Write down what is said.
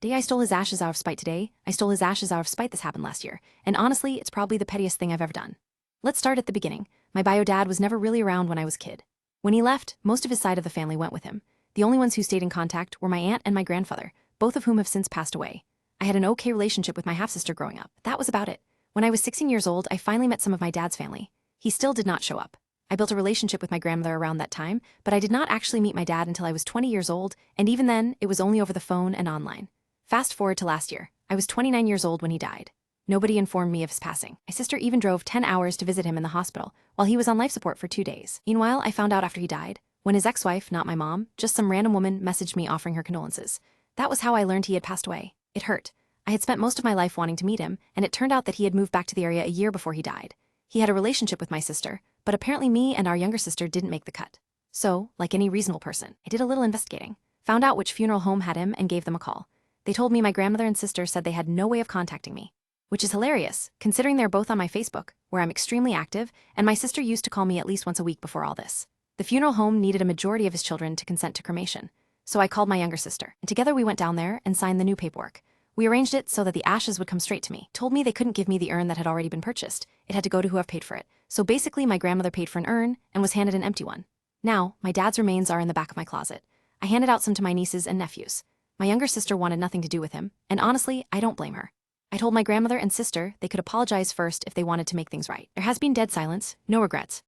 Day I stole his ashes out of spite today, I stole his ashes out of spite this happened last year, and honestly, it's probably the pettiest thing I've ever done. Let's start at the beginning. My bio dad was never really around when I was a kid. When he left, most of his side of the family went with him. The only ones who stayed in contact were my aunt and my grandfather, both of whom have since passed away. I had an okay relationship with my half-sister growing up. That was about it. When I was 16 years old, I finally met some of my dad's family. He still did not show up. I built a relationship with my grandmother around that time, but I did not actually meet my dad until I was 20 years old, and even then, it was only over the phone and online. Fast forward to last year. I was 29 years old when he died. Nobody informed me of his passing. My sister even drove 10 hours to visit him in the hospital, while he was on life support for 2 days. Meanwhile, I found out after he died, when his ex-wife, not my mom, just some random woman, messaged me offering her condolences. That was how I learned he had passed away. It hurt. I had spent most of my life wanting to meet him, and it turned out that he had moved back to the area a year before he died. He had a relationship with my sister, but apparently me and our younger sister didn't make the cut. So, like any reasonable person, I did a little investigating, found out which funeral home had him, and gave them a call. They told me my grandmother and sister said they had no way of contacting me, which is hilarious, considering they're both on my Facebook, where I'm extremely active, and my sister used to call me at least once a week before all this. The funeral home needed a majority of his children to consent to cremation, so I called my younger sister, and together we went down there and signed the new paperwork. We arranged it so that the ashes would come straight to me. Told me they couldn't give me the urn that had already been purchased. It had to go to whoever paid for it. So basically, my grandmother paid for an urn and was handed an empty one. Now, my dad's remains are in the back of my closet. I handed out some to my nieces and nephews. My younger sister wanted nothing to do with him, and honestly, I don't blame her. I told my grandmother and sister they could apologize first if they wanted to make things right. There has been dead silence, no regrets.